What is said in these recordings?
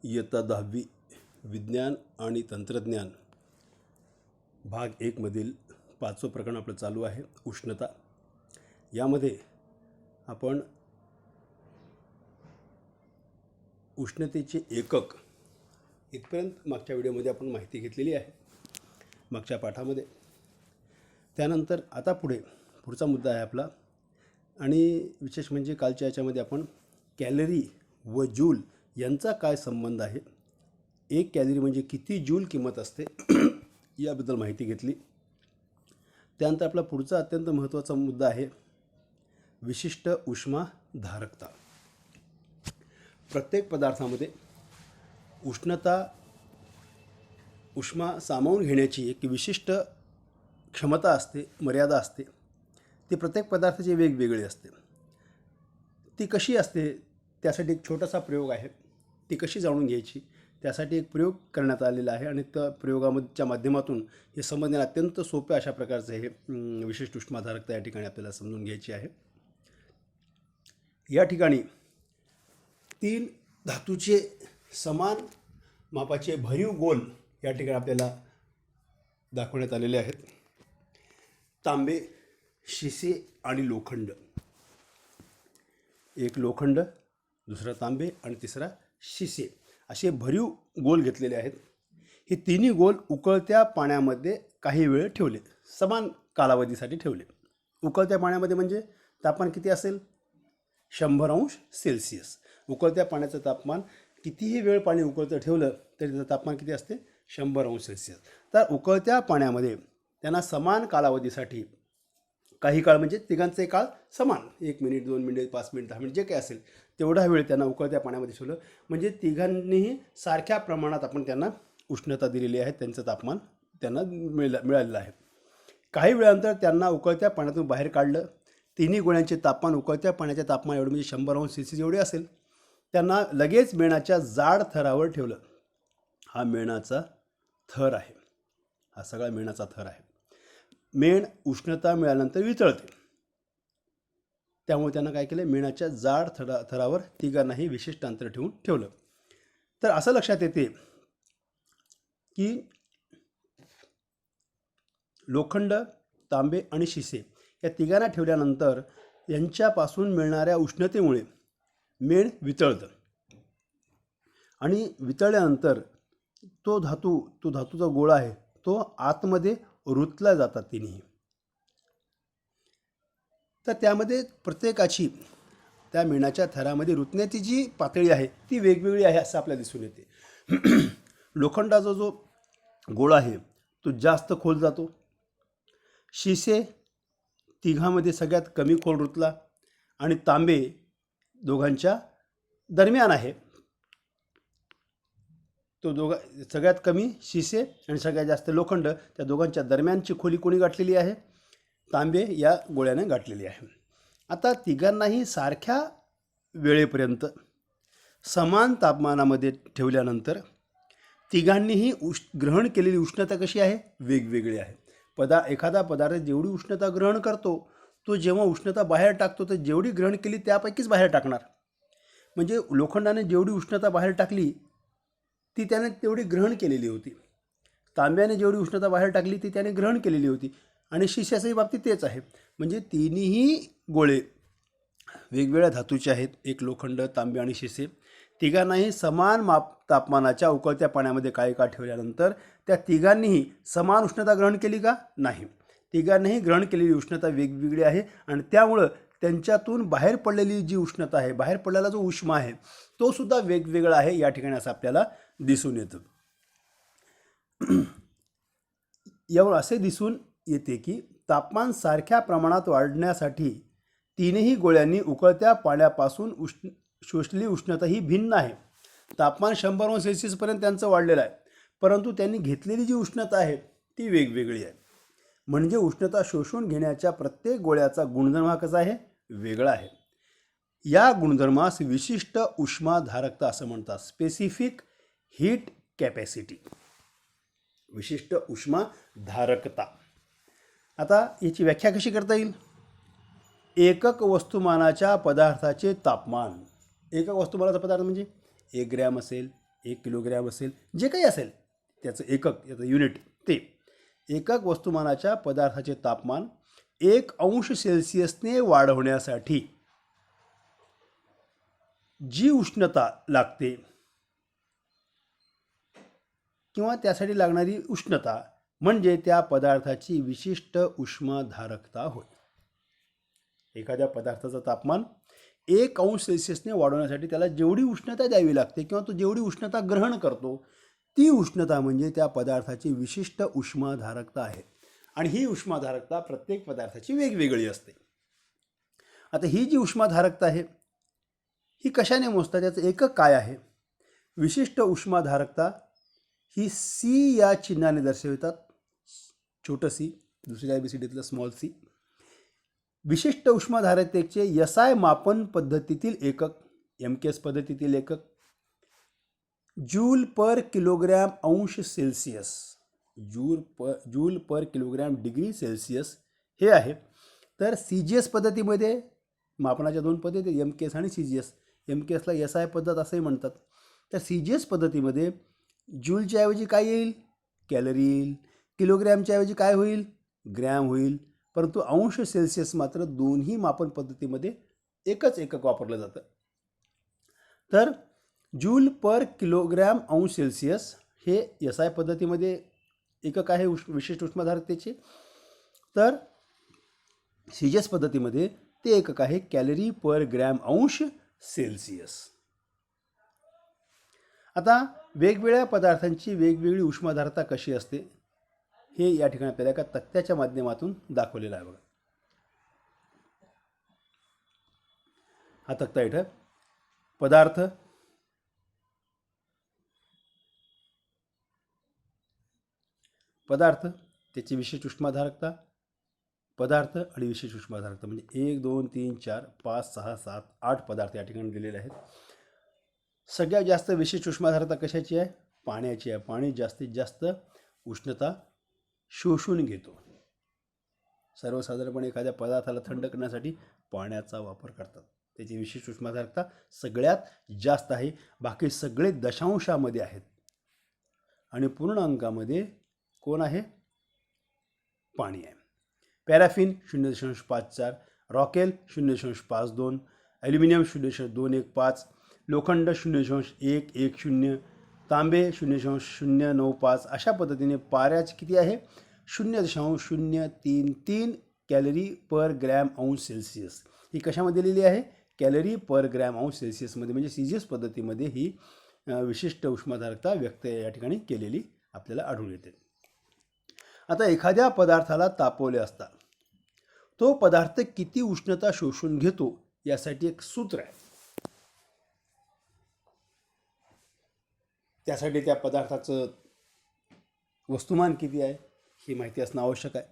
इयत्ता 10वी विज्ञान आणि तंत्रज्ञान भाग 1 मधील 5वं प्रकरण आपलं चालू आहे उष्णता. यामध्ये आपण उष्णतेचे एकक इथपर्यंत मागच्या व्हिडिओमध्ये आपण माहिती घेतलेली आहे मागच्या पाठामध्ये. त्यानंतर आता पुढचा मुद्दा आहे आपला, आणि विशेष म्हणजे कालच्या याच्यामध्ये आपण कॅलरी व जूल यांचा काय संबंध आहे, एक कॅलरी म्हणजे किती जूल किंमत असते याबद्दल माहिती घेतली. त्यानंतर आपला पुढचा अत्यंत महत्त्वाचा मुद्दा आहे विशिष्ट उष्माधारकता. प्रत्येक पदार्थामध्ये उष्मा सामावून घेण्याची एक विशिष्ट क्षमता असते, मर्यादा असते. ती प्रत्येक पदार्थाची वेगवेगळी असते. ती कशी असते त्यासाठी एक छोटासा प्रयोग आहे. ती कशी जाणून घ्यायची त्यासाठी एक प्रयोग करण्यात आलेला आहे, आणि त्या प्रयोगाच्या माध्यमातून हे समजण्याला अत्यंत सोप्या अशा प्रकारचं हे विशिष्ट उष्माधारकता या ठिकाणी आपल्याला समजून घ्यायची आहे. या ठिकाणी 3 धातूचे समान मापाचे भरीव गोल या ठिकाणी आपल्याला दाखवण्यात आलेले आहेत. तांबे, शिसे आणि लोखंड. एक लोखंड, दुसरा तांबे आणि तिसरा शिसे, असे भरीव गोल घेतलेले आहेत. हे तिन्ही गोल उकळत्या पाण्यामध्ये काही वेळ ठेवले, समान कालावधीसाठी ठेवले. उकळत्या पाण्यामध्ये म्हणजे तापमान किती असेल? 100 अंश सेल्सिअस. उकळत्या पाण्याचं तापमान कितीही वेळ पाणी उकळतं ठेवलं तरी त्याचं तापमान किती असते? 100 अंश सेल्सिअस. तर उकळत्या पाण्यामध्ये त्यांना समान कालावधीसाठी, काही काळ म्हणजे तिघांचे काळ समान, 1 मिनिट, 2 मिनिट, 5 मिनिट, 10 मिनिट, जे काही असेल तेवढा वेळ त्यांना उकळत्या पाण्यामध्ये ठेवलं. म्हणजे तिघांनीही सारख्या प्रमाणात आपण त्यांना उष्णता दिलेली आहे, त्यांचं तापमान त्यांना मिळालेलं आहे. काही वेळानंतर त्यांना उकळत्या पाण्यातून बाहेर काढलं. तिन्ही गोळ्यांचे तापमान उकळत्या पाण्याच्या तापमान एवढं म्हणजे 100 अंश सेल्सिअस एवढे असेल. त्यांना लगेच मेणाच्या जाड थरावर ठेवलं. हा मेणाचा थर आहे, हा सगळा मेणाचा थर आहे. मेण उष्णता मिळाल्यानंतर वितळते, त्यामुळे त्यांना काय केलं? मेणाच्या जाड थरावर तिघांनाही विशिष्ट अंतर ठेवलं. तर असं लक्षात येते की लोखंड, तांबे आणि शिसे या तिघांना ठेवल्यानंतर यांच्यापासून मिळणाऱ्या उष्णतेमुळे मेण वितळतं, आणि वितळल्यानंतर तो धातूचा गोळा आहे तो आतमध्ये रुतला जातात तिन्ही. तर त्यामध्ये प्रत्येकाची त्या मेणाच्या थरामध्ये रुतण्याची जी पातळी आहे ती वेगवेगळी आहे असं आपल्याला दिसून येते. लोखंडाचा जो गोळा आहे तो जास्त खोल जातो. शिसे तिघांमध्ये सगळ्यात कमी खोल रुतला, आणि तांबे दोघांच्या दरम्यान आहे. तो सगळ्यात कमी शिसे आणि सगळ्यात जास्त लोखंड, त्या दोघांच्या दरम्यानची खोली कोणी गाठलेली आहे? तांबे या गोळ्याने गाठलेली आहे. आता तिघांनाही सारख्या वेळेपर्यंत समान तापमानामध्ये ठेवल्यानंतर तिघांनीही ग्रहण केलेली उष्णता कशी आहे? वेगवेगळी आहे. एखादा पदार्थ जेवढी उष्णता ग्रहण करतो तो जेव्हा उष्णता बाहेर टाकतो तर जेवढी ग्रहण केली त्यापैकीच बाहेर टाकणार. म्हणजे लोखंडाने जेवढी उष्णता बाहेर टाकली ती त्याने तेवढी ग्रहण केलेली होती. तांब्याने जेवढी उष्णता बाहेर टाकली ती त्याने ग्रहण केलेली होती, आणि शिशाच्याही बाबतीत तेच आहे. म्हणजे तिन्ही गोळे वेगवेगळ्या धातूचे आहेत, एक लोखंड, तांबे आणि शिसे. तिघांनाही समान तापमानाच्या उकळत्या पाण्यामध्ये काही काळ ठेवल्यानंतर त्या तिघांनीही समान उष्णता ग्रहण केली का? नाही. तिघांनीही ग्रहण केलेली उष्णता वेगवेगळी आहे, आणि त्यामुळं त्यांच्यातून बाहेर पडलेली जी उष्णता आहे, बाहेर पडलेला जो उष्मा आहे तो सुद्धा वेगवेगळा आहे या ठिकाणी असं आपल्याला दिसून येतं. यावर असे दिसून येते की तापमान सारख्या प्रमाणात वाढण्यासाठी तीनही गोळ्यांनी उकळत्या पाण्यापासून शोषलेली उष्णता ही भिन्न आहे. तापमान 100 अंश सेल्सिअसपर्यंत त्यांचं वाढलेलं आहे, परंतु त्यांनी घेतलेली जी उष्णता आहे ती वेगवेगळी आहे. म्हणजे उष्णता शोषून घेण्याच्या प्रत्येक गोळ्याचा गुणधर्म हा कसा आहे? वेगळा आहे. या गुणधर्मास विशिष्ट उष्माधारकता असं म्हणतात, स्पेसिफिक हीट कॅपॅसिटी, विशिष्ट उष्माधारकता. आता याची व्याख्या कशी करता येईल? एकक वस्तुमानाच्या पदार्थाचे तापमान. एकक वस्तुमानाचा पदार्थ म्हणजे 1 ग्रॅम असेल, 1 किलोग्रॅम असेल, जे काही असेल त्याचं एकक, याचं युनिट, ते एकक वस्तुमानाच्या पदार्थाचे तापमान 1 अंश सेल्सिअसने वाढवण्यासाठी जी उष्णता लागते किंवा त्यासाठी लागणारी उष्णता म्हणजे त्या पदार्थाची विशिष्ट उष्माधारकता होय. एखाद्या पदार्थाचं तापमान 1 अंश सेल्सिअसने वाढवण्यासाठी त्याला जेवढी उष्णता द्यावी लागते किंवा तो जेवढी उष्णता ग्रहण करतो ती उष्णता म्हणजे त्या पदार्थाची विशिष्ट उष्माधारकता आहे. आणि ही उष्माधारकता प्रत्येक पदार्थाची वेगवेगळी असते. आता ही जी उष्माधारकता आहे ही कशाने मोजतात, त्याचं एकक काय आहे? विशिष्ट उष्माधारकता ही सी या चिन्हाने दर्शवितात, छोटं सी, दुसऱ्या ABCDतलं स्मॉल सी. विशिष्ट उष्माधारकतेचे SI मापन पद्धतीतील एकक, MKS पद्धतीतील एकक जूल पर किलोग्रॅम अंश सेल्सिअस, जूल पर किलोग्रॅम डिग्री सेल्सिअस हे आहे. तर CGS पद्धतीमध्ये मापनाच्या 2 पद्धती, MKS आणि CGS. MKSला SI पद्धत असंही म्हणतात. तर CGS पद्धतीमध्ये जूलच्या ऐवजी काय येईल? कॅलरी येईल. किलोग्रॅमच्या ऐवजी काय होईल? ग्रॅम होईल. परंतु अंश सेल्सिअस मात्र दोन्ही मापन पद्धतीमध्ये एकच एकक वापरलं जातं. तर जूल पर किलोग्रॅम अंश सेल्सिअस हे SI पद्धतीमध्ये एकक आहे विशिष्ट उष्माधारकतेचे. तर CGS पद्धतीमध्ये ते एकक आहे कॅलरी पर ग्रॅम अंश सेल्सिअस. आता वेगवेगळ्या पदार्थांची वेगवेगळी उष्माधारकता कशी असते हे या ठिकाणी आपल्याला एका तक्त्याच्या माध्यमातून दाखवलेलं आहे. बघा, हा तक्ता इथं पदार्थ, त्याची विशिष्ट उष्माधारकता, पदार्थ आणि विशिष्ट उष्माधारकता म्हणजे 1 2 3 4 5 6 7 8 पदार्थ या ठिकाणी दिलेले आहेत. सगळ्यात जास्त विशिष्ट उष्माधारकता कशाची आहे? पाण्याची आहे. पाणी जास्तीत जास्त उष्णता शोषून घेतो. सर्वसाधारणपणे एखाद्या पदार्थाला थंड करण्यासाठी पाण्याचा वापर करतात. त्याची विशिष्ट उष्माधारकता सगळ्यात जास्त आहे. बाकी सगळे दशांशामध्ये आहेत आणि पूर्णांकामध्ये कोण आहे? पाणी आहे. पॅराफिन 0.54, रॉकेल 0.52, ॲल्युमिनियम 0.215, लोखंड 0.110, तांबे 0.095. अशा पद्धतीने पाऱ्याच किती आहे? 0.033 कॅलरी पर ग्रॅम अंश सेल्सिअस. ही कशामध्ये दिलेली आहे? कॅलरी पर ग्रॅम अंश सेल्सिअसमध्ये, म्हणजे CGS पद्धतीमध्ये ही विशिष्ट उष्माधारकता व्यक्त या ठिकाणी केलेली आपल्याला आढळून येते. आता एखाद्या पदार्थाला तापवले असता तो पदार्थ किती उष्णता शोषून घेतो यासाठी एक सूत्र आहे. त्यासाठी त्या पदार्थाचं वस्तुमान किती आहे ही माहिती असणं आवश्यक आहे.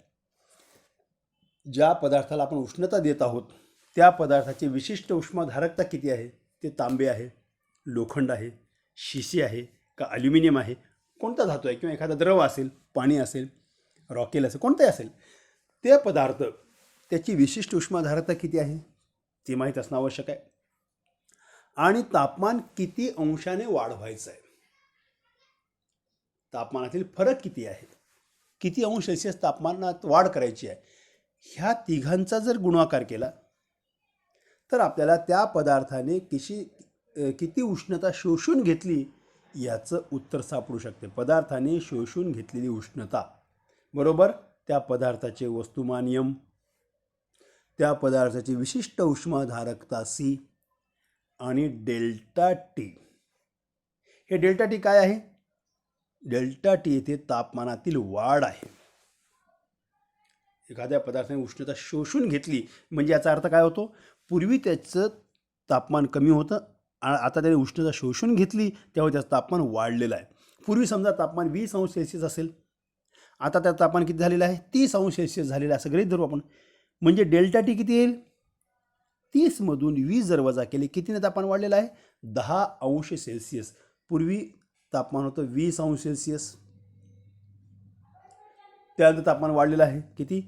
ज्या पदार्थाला आपण उष्णता देत आहोत त्या पदार्थाची विशिष्ट उष्माधारकता किती आहे? ते तांबे आहे, लोखंड आहे, शिशी आहे का ॲल्युमिनियम आहे, कोणता धातू आहे किंवा एखादा द्रव असेल, पाणी असेल, रॉकेल असेल, कोणताही असेल, ते पदार्थ त्याची विशिष्ट उष्माधारकता किती आहे ती माहीत असणं आवश्यक आहे. आणि तापमान किती अंशाने वाढवायचं आहे, तापमानातील फरक किती आहे, किती अंश सेल्सिअस तापमानात वाढ करायची आहे, ह्या तिघांचा जर गुणाकार केला तर आपल्याला त्या पदार्थाने किती उष्णता शोषून घेतली याचं उत्तर सापडू शकते. पदार्थाने शोषून घेतलेली उष्णता बरोबर त्या पदार्थाचे वस्तुमान M, त्या पदार्थाची विशिष्ट उष्माधारकता C आणि डेल्टा T. हे डेल्टा T काय आहे? डेल्टा T येथे तापमानातील वाढ आहे. एखाद्या पदार्थाने उष्णता शोषून घेतली म्हणजे याचा अर्थ काय होतो? पूर्वी त्याचं तापमान कमी होतं, आता त्याने उष्णता शोषून घेतली तेव्हा त्याचं तापमान वाढलेलं आहे. पूर्वी समजा तापमान 20 अंश सेल्सिअस असेल, आता त्याचं तापमान किती झालेलं आहे? 30 अंश सेल्सिअस झालेलं आहे असं गृहीत धरू आपण. म्हणजे डेल्टा T किती येईल? 30 मधून 20 जर वजा केले कितीने तापमान वाढलेलं आहे? 10 अंश सेल्सिअस. पूर्वी तापमान होतं 20 अंश सेल्सिअस, त्यानंतर तापमान वाढलेलं आहे किती?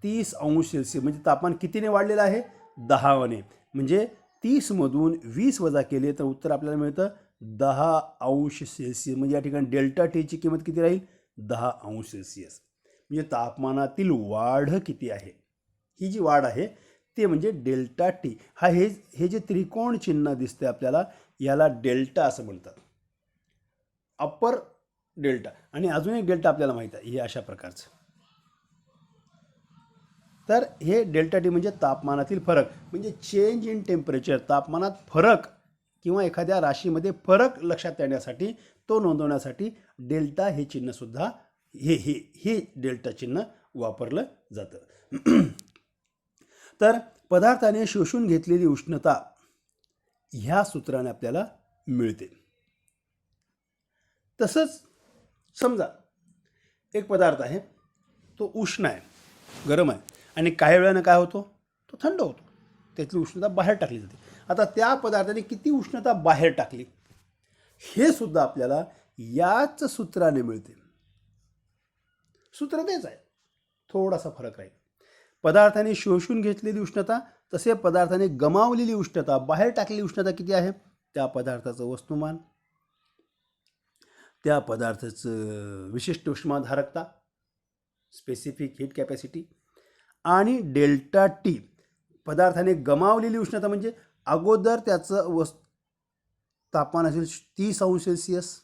30 अंश सेल्सिअस. म्हणजे तापमान कितीने वाढलेलं आहे? 10ने. म्हणजे 30 मधून 20 वजा केले तर उत्तर आपल्याला मिळतं 10°C, म्हणजे या ठिकाणी डेल्टा टीची किंमत किती राहील? 10°C. म्हणजे तापमानातील वाढ किती आहे? ही जी वाढ आहे ते म्हणजे डेल्टा टी. हे जे त्रिकोण चिन्ह दिसते आपल्याला, याला डेल्टा असं म्हणतात. अप्पर डेल्टा आणि अजून एक डेल्टा आपल्याला माहीत आहे, हे अशा प्रकारचं. तर हे डेल्टा टी म्हणजे तापमानातील फरक, म्हणजे चेंज इन टेम्परेचर, तापमानात फरक किंवा एखाद्या राशीमध्ये फरक लक्षात येण्यासाठी, तो नोंदवण्यासाठी डेल्टा हे चिन्हसुद्धा हे डेल्टा चिन्ह वापरलं जातं. तर पदार्थाने शोषून घेतलेली उष्णता ह्या सूत्राने आपल्याला मिळते. तसंच समजा एक पदार्थ आहे, तो उष्ण आहे, गरम आहे, आणि काही वेळानं काय होतो, तो थंड होतो, त्यातली उष्णता बाहेर टाकली जाते. आता त्या पदार्थाने किती उष्णता बाहेर टाकली हे सुद्धा आपल्याला याच सूत्राने मिळते. सूत्र तेच आहे, थोडासा फरक राहील. पदार्थाने शोषून घेतलेली उष्णता, तसे पदार्थाने गमावलेली उष्णता, बाहेर टाकलेली उष्णता किती आहे, त्या पदार्थाचं वस्तुमान, त्या पदार्थाचं विशिष्ट उष्माधारकता, स्पेसिफिक हीट कॅपॅसिटी, आणि डेल्टा टी, पदार्थाने गमावलेली उष्णता म्हणजे अगोदर त्याचं तापमान असेल 30°C,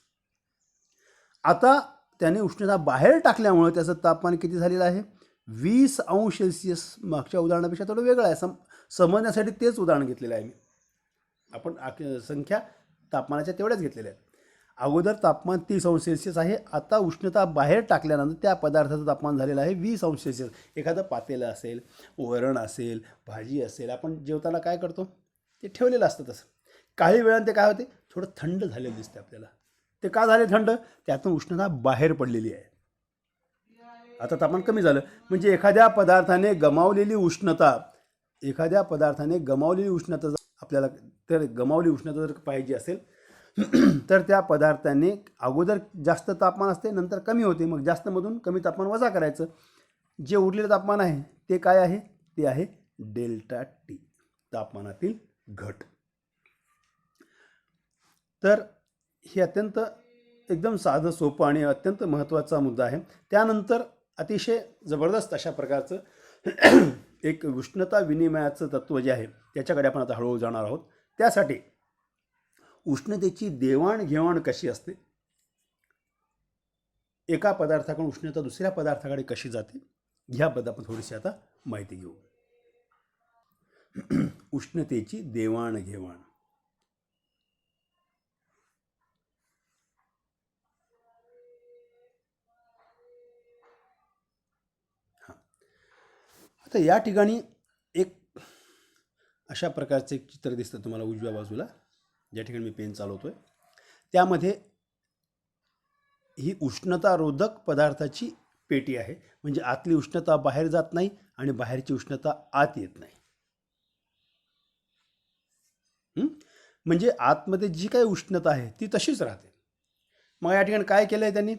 आता त्याने उष्णता बाहेर टाकल्यामुळे त्याचं तापमान किती झालेलं आहे, 20°C. मागच्या उदाहरणापेक्षा थोडं वेगळं आहे, समजण्यासाठी तेच उदाहरण घेतलेलं आहे मी. आपण संख्या तापमानाच्या तेवढ्याच घेतलेल्या आहेत. अगोदर तापमान 30°C आहे, आता उष्णता बाहेर टाकल्यानंतर त्या पदार्थाचं तापमान झालेलं आहे 20°C. एखादं पातेलं असेल, वरण असेल, भाजी असेल, आपण जेवताना काय करतो, ते ठेवलेलं असतं तसं. काही वेळानं ते काय होते, थोडं थंड झालेलं दिसते आपल्याला. ते का झाले थंड, त्यातून उष्णता बाहेर पडलेली आहे. आता तापमान कमी झालं, म्हणजे एखाद्या पदार्थाने गमावलेली उष्णता आपल्याला, तर गमावलेली उष्णता जर पाहिजे असेल तर त्या पदार्थाने अगोदर जास्त तापमान असते, नंतर कमी होते, मग जास्तमधून कमी तापमान वजा करायचं. जे उरलेलं तापमान आहे ते काय आहे, ते आहे डेल्टा टी, तापमानातील घट. तर हे अत्यंत एकदम साधं सोपं आणि अत्यंत महत्त्वाचा मुद्दा आहे. त्यानंतर अतिशय जबरदस्त अशा प्रकारचं एक उष्णता विनिमयाचं तत्त्व जे आहे त्याच्याकडे आपण आता हळूहळू जाणार आहोत. त्यासाठी उष्णतेची देवाणघेवाण कशी असते, एका पदार्थाकडून उष्णता दुसऱ्या पदार्थाकडे कशी जाते, ह्याबद्दल आपण थोडीशी आता माहिती घेऊ. उष्णतेची देवाणघेवाण. आता या ठिकाणी एक अशा प्रकारचं एक चित्र दिसतं तुम्हाला उजव्या बाजूला, ज्या ठिकाणी मी पेन चालवतोय. त्यामध्ये ही उष्णतारोधक पदार्थाची पेटी आहे, म्हणजे आतली उष्णता बाहेर जात नाही आणि बाहेरची उष्णता आत येत नाही. म्हणजे आतमध्ये जी काही उष्णता आहे ती तशीच राहते. मग या ठिकाणी काय केलं आहे त्यांनी,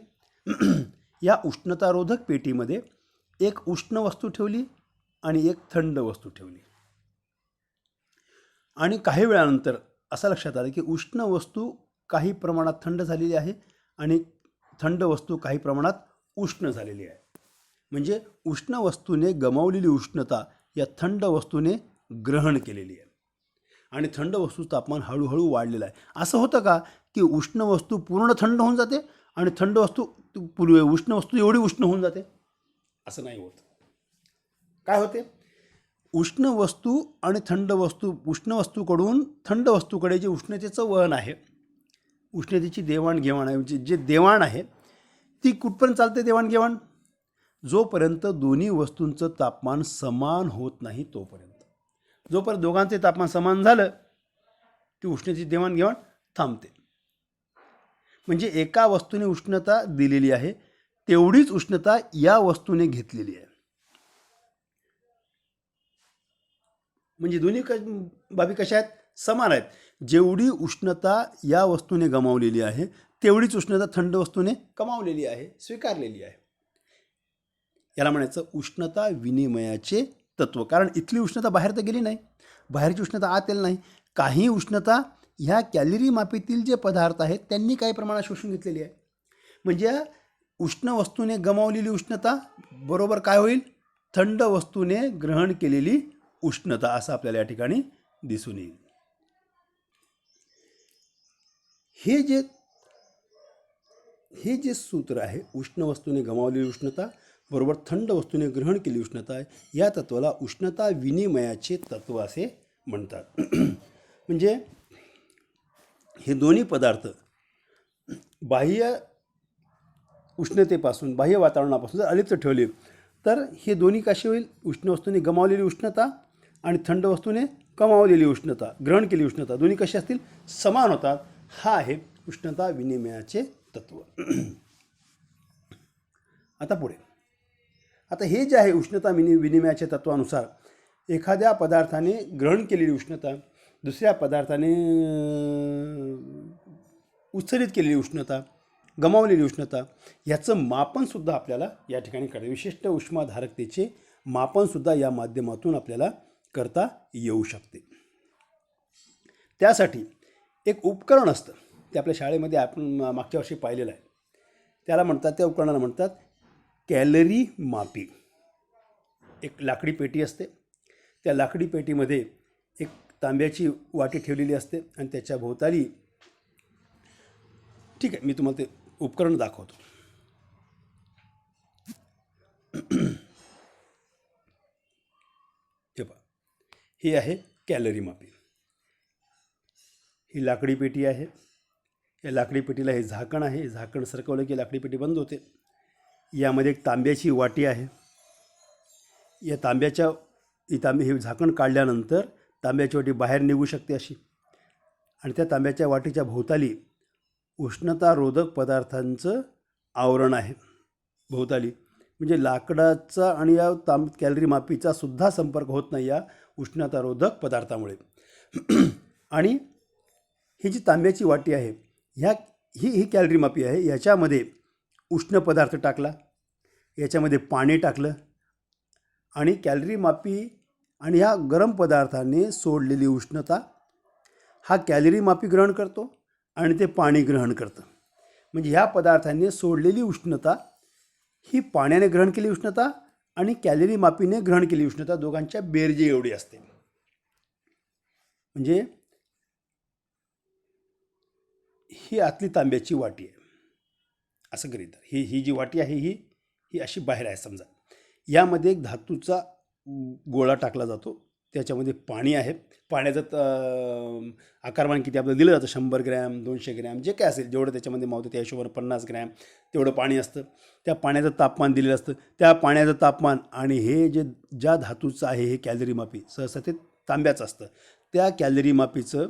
या उष्णतारोधक पेटीमध्ये एक उष्ण वस्तू ठेवली आणि एक थंड वस्तू ठेवली. आणि काही वेळानंतर असं लक्षात आलं की उष्ण वस्तू काही प्रमाणात थंड झालेली आहे आणि थंड वस्तू काही प्रमाणात उष्ण झालेली आहे. म्हणजे उष्ण वस्तूने गमावलेली उष्णता या थंड वस्तूने ग्रहण केलेली आहे आणि थंड वस्तू तापमान हळूहळू वाढलेलं आहे. असं होतं का की उष्ण वस्तू पूर्ण थंड होऊन जाते आणि उष्ण वस्तू एवढी उष्ण होऊन जाते? असं नाही होत. काय होते, उष्ण वस्तू आणि थंड वस्तू, उष्ण वस्तूकडून थंड वस्तूकडे जे उष्णतेचं वहन आहे, उष्णतेची देवाणघेवाण आहे, म्हणजे जे देवाण आहे ती कुठपर्यंत चालते देवाणघेवाण, जोपर्यंत दोन्ही वस्तूंचं तापमान समान होत नाही तोपर्यंत. जोपर्यंत दोघांचे तापमान समान झालं ती उष्णतेची देवाणघेवाण थांबते. म्हणजे एका वस्तूने उष्णता दिलेली आहे तेवढीच उष्णता या वस्तूने घेतलेली आहे. म्हणजे दोन्ही बाबी कशा आहेत, समान आहेत. जेवढी उष्णता या वस्तूने गमावलेली आहे तेवढीच उष्णता थंड वस्तूने कमावलेली आहे, स्वीकारलेली आहे. याला म्हणायचं उष्णता विनिमयाचे तत्व. कारण इथली उष्णता बाहेर तर गेली नाही, बाहेरची उष्णता आत येईल नाही. काही उष्णता ह्या कॅलरी मापीतील जे पदार्थ आहेत त्यांनी काही प्रमाणात शोषून घेतलेली आहे. म्हणजे उष्ण वस्तूने गमावलेली उष्णता बरोबर काय होईल, थंड वस्तूने ग्रहण केलेली उष्णता, असं आपल्याला या ठिकाणी दिसून येईल. हे जे सूत्र आहे, उष्ण वस्तूने गमावलेली उष्णता बरोबर थंड वस्तूने ग्रहण केलेली उष्णता आहे, या तत्वाला उष्णता विनिमयाचे तत्व असे म्हणतात. म्हणजे हे दोन्ही पदार्थ बाह्य उष्णतेपासून, बाह्य वातावरणापासून जर अलिप्त ठेवले तर हे दोन्ही कसे होईल, उष्ण वस्तूने गमावलेली उष्णता आणि थंड वस्तूने कमावलेली उष्णता, ग्रहण केलेली उष्णता, दोन्ही कसे असतील, समान होतात. हा आहे उष्णता विनिमयाचे तत्व. आता पुढे, आता हे जे आहे उष्णता विनिमयाच्या तत्वानुसार एखाद्या पदार्थाने ग्रहण केलेली उष्णता, दुसऱ्या पदार्थाने उत्सर्जित केलेली उष्णता, गमावलेली उष्णता, याचं मापनसुद्धा आपल्याला या ठिकाणी करायचं. विशिष्ट उष्माधारकतेचे मापनसुद्धा या माध्यमातून आपल्याला करता येऊ शकते. त्यासाठी एक उपकरण असतं, ते आपल्या शाळेमध्ये आपण मागच्या वर्षी पाहिलेलं आहे. त्याला म्हणतात, त्या उपकरणाला म्हणतात कॅलरी मापी. एक लाकडी पेटी असते, त्या लाकडी पेटीमध्ये एक तांब्याची वाटी ठेवलेली असते आणि त्याच्या भोवताली, ठीक आहे, मी तुम्हाला ते उपकरण दाखवतो. हे पहा, हे आहे कॅलरी मापी. ही लाकडी पेटी आहे. या लाकडी पेटीला हे झाकण आहे. झाकण सरकवलं की लाकडी पेटी बंद होते. यामध्ये एक तांब्याची वाटी आहे. या हे झाकण काढल्यानंतर तांब्याची वाटी बाहेर निघू शकते अशी, आणि त्या तांब्याच्या वाटीच्या भोवताली उष्णतारोधक पदार्थांचं आवरण आहे भोवताली. म्हणजे लाकडाचा आणि या कॅलरी मापीचा सुद्धा संपर्क होत नाही या उष्णतारोधक पदार्थामुळे. आणि ही जी तांब्याची वाटी आहे, ही कॅलरी मापी आहे. याच्यामध्ये उष्ण पदार्थ टाकला, याच्यामध्ये पाणी टाकलं, आणि कॅलरी मापी आणि ह्या गरम पदार्थाने सोडलेली उष्णता हा कॅलरी मापी ग्रहण करतो आणि ते पाणी ग्रहण करतं. म्हणजे ह्या पदार्थांनी सोडलेली उष्णता ही पाण्याने ग्रहण केलेली उष्णता आणि कॅलरी मापीने ग्रहण केलेली उष्णता दोघांच्या बेरजे एवढी असते. म्हणजे ही आतली तांब्याची वाटी आहे असं गृहीत धरा. ही जी वाटी आहे ही अशी बाहेर आहे समजा. यामध्ये एक धातूचा गोळा टाकला जातो, त्याच्यामध्ये पाणी आहे. पाण्याचं आकारमान किती आपल्याला दिलं जातं, 100 ग्रॅम 200 ग्रॅम जे काय असेल, जेवढं त्याच्यामध्ये मावतं त्या हिशोबाने 50 ग्रॅम तेवढं पाणी असतं. त्या पाण्याचं तापमान दिलेलं असतं. त्या पाण्याचं तापमान आणि हे ज्या धातूचं आहे हे कॅलरी मापी, सहसा ते तांब्याचं असतं, त्या कॅलरी मापीचं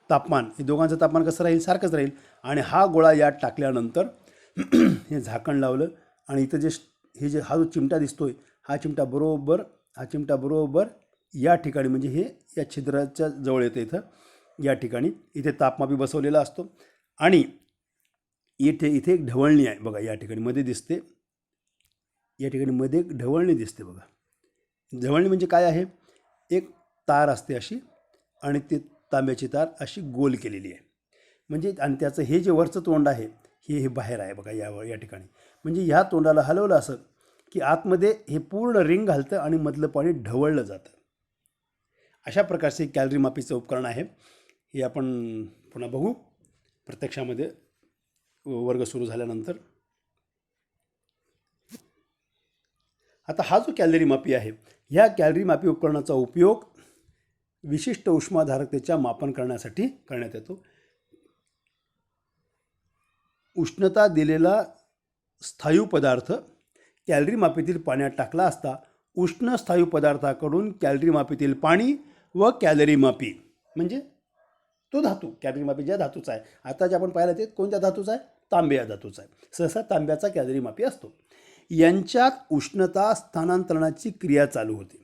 तापमान, हे दोघांचं तापमान कसं राहील, सारखंच राहील. आणि हा गोळा यात टाकल्यानंतर हे झाकण लावलं, आणि इथं हा जो चिमटा दिसतोय, हा चिमटा बरोबर या ठिकाणी, म्हणजे हे या छिद्राच्या जवळ येतं इथं, या ठिकाणी इथे तापमापी बसवलेला असतो. आणि इथे एक ढवळणी आहे बघा, या ठिकाणी मध्ये दिसते, या ठिकाणी मध्ये एक ढवळणी दिसते बघा. ढवळणी म्हणजे काय आहे, एक तार असते अशी, आणि ते तांब्याची तार अशी गोल केलेली आहे. म्हणजे आणि त्याचं हे जे वरचं तोंड आहे हे बाहेर आहे बघा या ठिकाणी. म्हणजे ह्या तोंडाला हलवलं असं की आतमध्ये हे पूर्ण रिंग घालतं आणि मधलं पाणी ढवळलं जातं. अशा प्रकारचे कॅलरी मापीचं उपकरण आहे. हे आपण पुन्हा बघू प्रत्यक्षामध्ये वर्ग सुरू झाल्यानंतर. आता हा जो कॅलरी मापी आहे, ह्या कॅलरी मापी उपकरणाचा उपयोग विशिष्ट उष्माधारकतेच्या मापन करण्यासाठी करण्यात येतो. उष्णता दिलेला स्थायू पदार्थ कॅलरी मापीतील पाण्यात टाकला असता उष्ण स्थायू पदार्थाकडून कॅलरी मापीतील पाणी व कॅलरी मापी, म्हणजे तो धातू, कॅलरी मापी ज्या धातूचा आहे, आता जे आपण पाहिलं ते कोणत्या धातूचा आहे, तांबे या धातूचा आहे. सहसा तांब्याचा कॅलरी मापी असतो. यांच्यात उष्णता स्थानांतरणाची क्रिया चालू होते.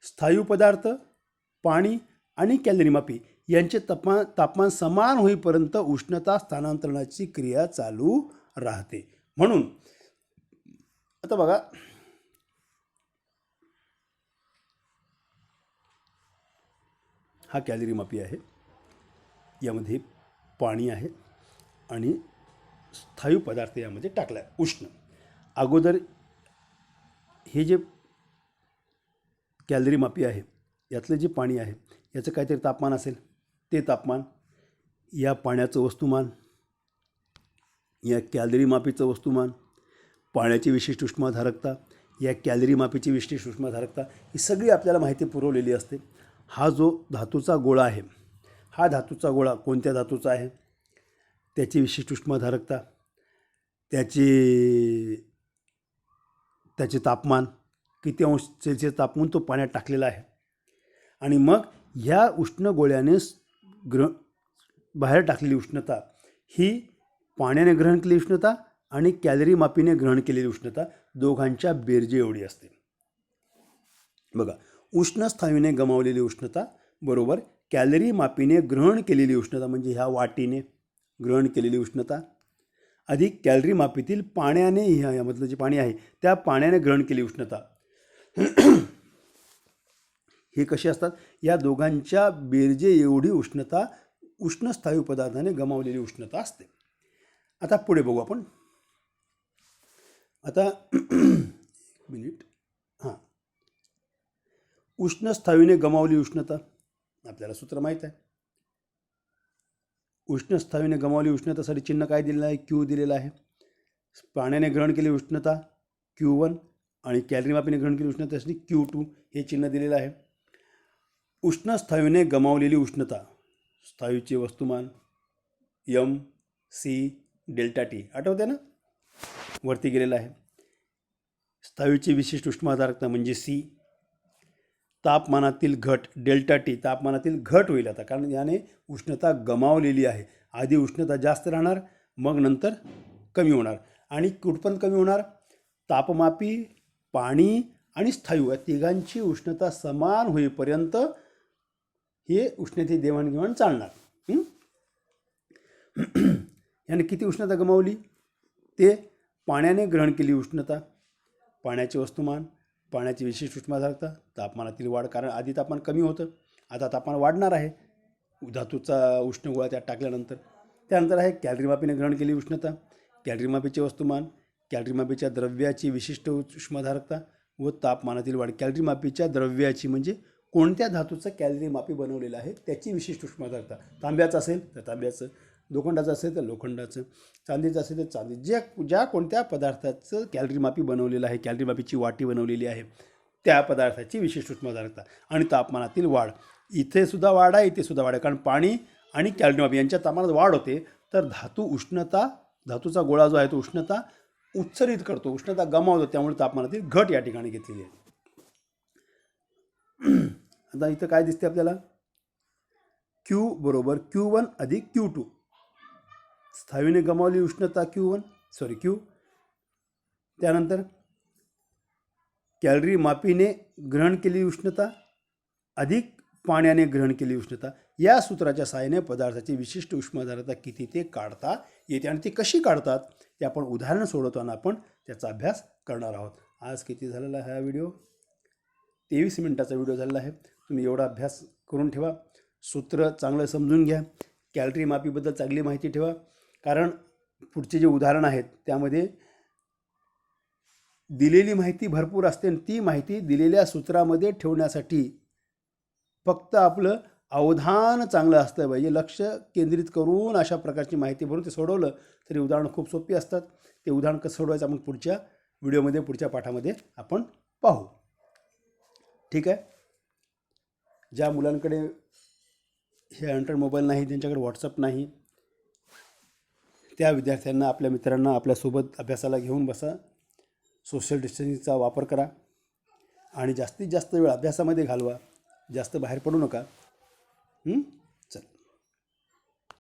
स्थायू पदार्थ, पाणी आणि कॅलरी मापी यांचे तापमान समान होईपर्यंत उष्णता स्थानांतरणाची क्रिया चालू राहते. म्हणून आता बघा, हा कॅलरी मापी आहे. यामध्ये पाणी आहे आणि स्थायू पदार्थ यामध्ये टाकला आहे उष्ण. अगोदर हे जे कॅलरी मापी आहे यातलं जे पाणी आहे याचं काहीतरी तापमान असेल, ते तापमान, या पाण्याचं वस्तुमान, या कॅलरी मापीचं वस्तुमान, पाण्याची विशिष्ट उष्माधारकता, या कॅलरी मापीची विशिष्ट उष्माधारकता, ही सगळी आपल्याला माहिती पुरवलेली असते. हा जो धातूचा गोळा आहे, हा धातूचा गोळा कोणत्या धातूचा आहे, त्याची विशिष्ट उष्माधारकता, त्याचे तापमान, किती अंश सेल्सिअस तापमान तो पाण्यात टाकलेला आहे, आणि मग ह्या उष्ण गोळ्याने बाहेर टाकलेली उष्णता ही पाण्याने ग्रहण केलेली उष्णता आणि कॅलरी मापीने ग्रहण केलेली उष्णता दोघांच्या बेरजे एवढी असते. बघा, उष्ण स्थायूने गमावलेली उष्णता बरोबर कॅलरी मापीने ग्रहण केलेली उष्णता, म्हणजे ह्या वाटीने ग्रहण केलेली उष्णता अधिक कॅलरी मापीतील पाण्याने, यामधलं जे पाणी आहे त्या पाण्याने ग्रहण केलेली उष्णता, हे कसे असतात, या दोघांच्या बेरजे एवढी उष्णता उष्ण स्थायू पदार्थाने गमावलेली उष्णता असते. आता पुढे बघू आपण. आता मिनिट. हां, उष्ण स्थायूने गमावली उष्णता, आपल्याला सूत्र माहीत आहे. उष्ण स्थायूने गमावली उष्णतासाठी चिन्ह काय दिलेलं आहे, क्यू दिलेलं आहे. पाण्याने ग्रहण केलेली उष्णता Q1 आणि कॅलरी मापीने ग्रहण केलेली उष्णतासाठी Q2 हे चिन्ह दिलेलं आहे. उष्ण स्थायूने गमावलेली उष्णता, स्थायूचे वस्तुमान MC डेल्टा टी आठवते ना, वरती गेलेलं आहे. स्थायूची विशिष्ट उष्माधारकता म्हणजे C, तापमानातील घट डेल्टा टी, तापमानातील घट होईल आता, कारण याने उष्णता गमावलेली आहे. आधी उष्णता जास्त राहणार, मग नंतर कमी होणार. आणि कुठपर्यंत कमी होणार, तापमापी, पाणी आणि स्थायू या तिघांची उष्णता समान होईपर्यंत हे उष्णतेची देवाणघेवाण चालणार. याने किती उष्णता गमावली, ते पाण्याने ग्रहण केली उष्णता, पाण्याचे वस्तुमान, पाण्याची विशिष्ट उष्माधारकता, तापमानातील वाढ, कारण आधी तापमान कमी होतं, आता तापमान वाढणार आहे धातूचा उष्ण गोळा त्यात टाकल्यानंतर. त्यानंतर आहे कॅलरी मापीने ग्रहण केलेली उष्णता, कॅलरी मापीचे वस्तुमान, कॅलरी मापीच्या द्रव्याची विशिष्ट उष्माधारकता व तापमानातील वाढ. कॅलरी मापीच्या द्रव्याची म्हणजे कोणत्या धातूचं कॅलरी मापी बनवलेलं आहे त्याची विशिष्ट उष्माधारकता. तांब्याचं असेल तर तांब्याचं, लोखंडाचं असेल तर लोखंडाचं, चांदीचं असेल तर चांदी, ज्या कोणत्या पदार्थाचं कॅलरी मापी बनवलेलं आहे, कॅलरी मापीची वाटी बनवलेली आहे त्या पदार्थाची विशिष्ट उष्माधारकता. आणि तापमानातील वाढ, इथे सुद्धा वाढ आहे, इथे सुद्धा वाढ आहे, कारण पाणी आणि कॅलरी मापी यांच्या तापमानात वाढ होते तर धातूचा गोळा जो आहे तो उष्णता उत्सर्जित करतो, उष्णता गमावतो, त्यामुळे तापमानातील घट या ठिकाणी घेतलेली आहे. आता इथं काय दिसते आपल्याला, Q बरोबर Q1 अधिक Q2. स्थायूने गमावली उष्णता Q. त्यानंतर कॅलरी मापीने ग्रहण केलेली उष्णता अधिक पाण्याने ग्रहण केलेली उष्णता. या सूत्राच्या सहाय्याने पदार्थाची विशिष्ट उष्माधारकता किती ते काढता येते, आणि ती कशी काढतात ते आपण उदाहरण सोडवताना आपण त्याचा अभ्यास करणार आहोत. आज किती झालेला हा व्हिडिओ, 23 मिनिटाचा व्हिडिओ झालेला आहे. तुम्ही एवढा अभ्यास करून ठेवा, सूत्र चांगलं समजून घ्या, कॅलरी मापीबद्दल चांगली माहिती ठेवा, कारण पुढचे जे उदाहरण आहेत त्यामध्ये दिलेली माहिती भरपूर असते आणि ती माहिती दिलेल्या सूत्रामध्ये ठेवण्यासाठी फक्त आपलं अवधान चांगलं असलं पाहिजे, लक्ष केंद्रित करून अशा प्रकारची माहिती भरून ते सोडवलं तरी उदाहरणं खूप सोपी असतात. ते उदाहरण कसं सोडवायचं आपण पुढच्या व्हिडिओमध्ये, पुढच्या पाठामध्ये आपण पाहू. ठीक आहे. ज्या मुलांकडे हे अँड्रॉइड मोबाईल नाही, त्यांच्याकडे व्हॉट्सअप नाही, त्या विद्यार्थ्यांना, आपल्या मित्रांना आपल्यासोबत अभ्यासाला घेऊन बसा. सोशल डिस्टन्सिंगचा वापर करा आणि जास्तीत जास्त वेळ अभ्यासामध्ये घालवा, जास्त बाहेर पडू नका.